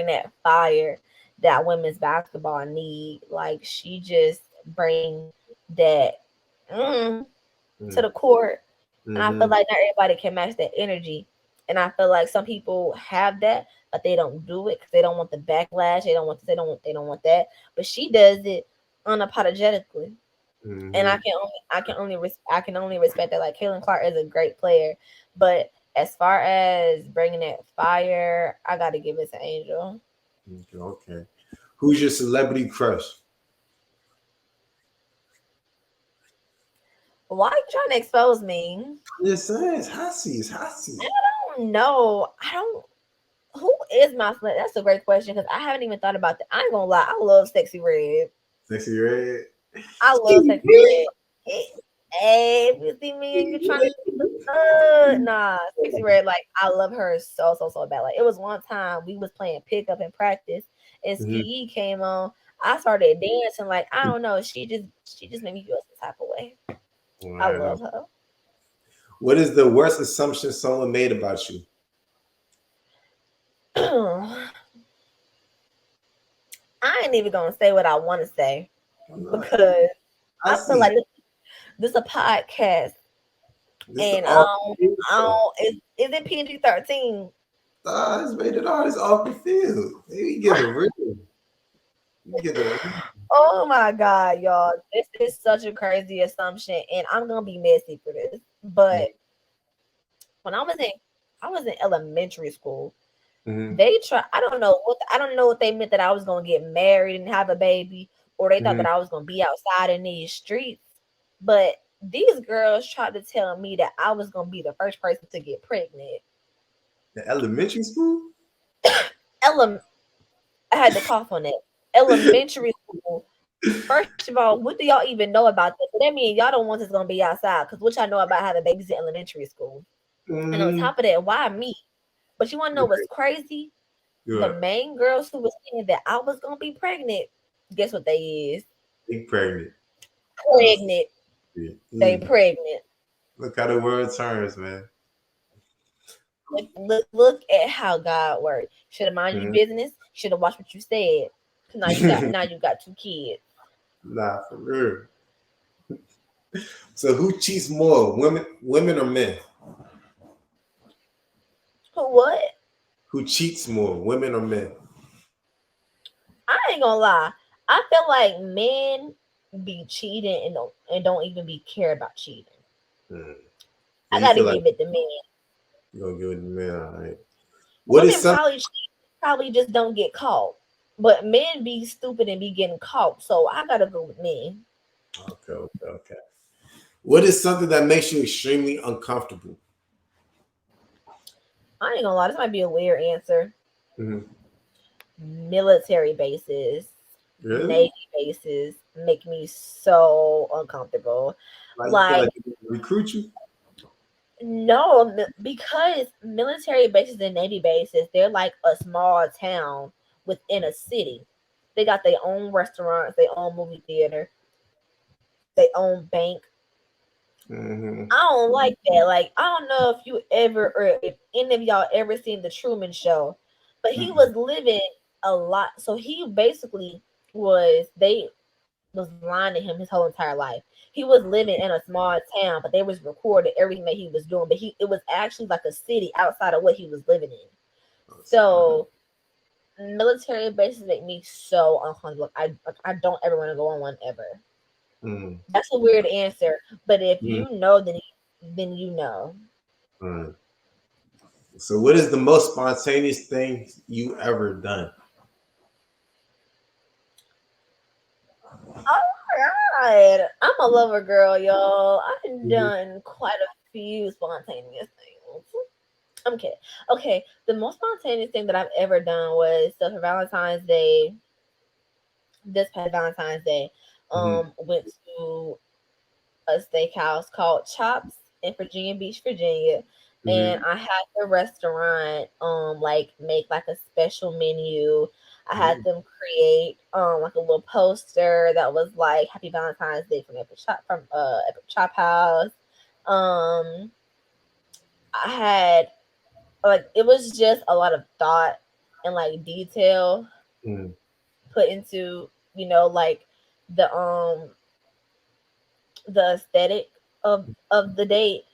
that fire that women's basketball need. Like she just bring that to Mm-hmm. the court, and I feel Mm-hmm. like not everybody can match that energy. And I feel like some people have that, but they don't do it because they don't want the backlash. They don't want that. But she does it unapologetically, and Mm-hmm. I can only respect that. Like Caitlin Clark is a great player, but as far as bringing that fire, I got to give it to Angel. Okay, okay. Who's your celebrity crush? Why are you trying to expose me? I'm just saying, it's Hossie. It's Hossie. I don't know. I don't. Who is my friend? That's a great question because I haven't even thought about that. I ain't gonna lie. I love Sexy Red. Sexy Red. I love Sexy Red. Hey, if you see me and you're trying to nah, Sexy Red, like I love her so bad. Like it was one time we was playing pickup in practice and Mm-hmm. Ski came on. I started dancing like I don't know. She just made me feel some type of way. I Wow. love her. What is the worst assumption someone made about you? I ain't even gonna say what I want to say No, because I I feel see. like this a podcast This is and all I don't is it PG-13? it's rated R. It's off the field. We get a real. We get a Oh my god, y'all. This is such a crazy assumption and I'm gonna be messy for this. But when I was in elementary school, mm-hmm. they try I don't know what they meant that I was gonna get married and have a baby, or they thought Mm-hmm. that I was gonna be outside in these streets. But these girls tried to tell me that I was gonna be the first person to get pregnant. The elementary school. Ele- I had to cough on it. Elementary school. First of all, what do y'all even know about that? So that means y'all don't want us gonna be outside. Cause what y'all know about having babies in elementary school. And on Mm-hmm. top of that, why me? But you wanna know what's crazy? The Good. main girls who was saying that I was gonna be pregnant, guess what they is? Big pregnant. That's Pregnant. it. They pregnant. Look how the world turns, man. Look at how God works. Should have mind your Mhm. business. Should have watched what you said. Cause now you got 2 kids. Nah, for real. So who cheats more, women or men? What? Who cheats more, women or men? I ain't gonna lie. I feel like men be cheating and don't even be care about cheating. Hmm. So I you gotta feel like give it to men. you're gonna give it to men, all right. What is Women something? probably just don't get caught. But men be stupid and be getting caught. So I gotta go with men. Okay, okay, okay. What is something that makes you extremely uncomfortable? I ain't gonna lie, this might be a weird answer. Hmm. Military bases, Really? Navy bases make me so uncomfortable. Like you feel Like, like people recruit you? no, because military bases and Navy bases, they're like a small town within a city. They got their own restaurants, their own movie theater, their own bank. Hmm. I don't like that. Like, I don't know if you ever, or if any of y'all ever seen the Truman Show, but he was living a lot. So he basically they was lying to him his whole entire life. He was living in a small town, but they was recording everything that he was doing. But it was actually like a city outside of what he was living in. So military bases make me so uncomfortable. I don't ever want to go on one ever. Mm-hmm. That's a weird answer, but if you know, then you know. Mm-hmm. So what is the most spontaneous thing you ever done? Oh, God, I'm a lover girl, y'all. I've Mhm. done quite a few spontaneous things. I'm kidding. Okay, the most spontaneous thing that I've ever done was so for Valentine's Day, this past Valentine's Day, Mhm. went to a steakhouse called Chops in Virginia Beach, Virginia. And Mhm. I had the restaurant like make like a special menu. I had Mhm. them create like a little poster that was like Happy Valentine's Day from Epic Chop House. Um I had like it was just a lot of thought and like detail Mhm. put into, like the the aesthetic of the date.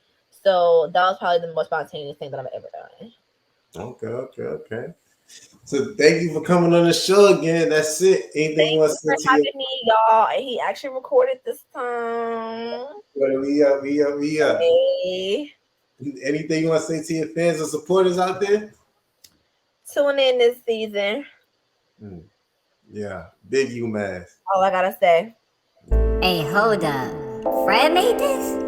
So that was probably the most spontaneous thing that I've ever done. Okay, okay, okay. So thank you for coming on the show again. That's it. Anything you Thank want to you say for to your having me, y'all. And he actually recorded this time. we up, we up, we up. Hey, Anything you want to say to your fans or supporters out there? tune in this season. Mm, yeah, big UMass. All I gotta say. Hey, hold up. Fred made this?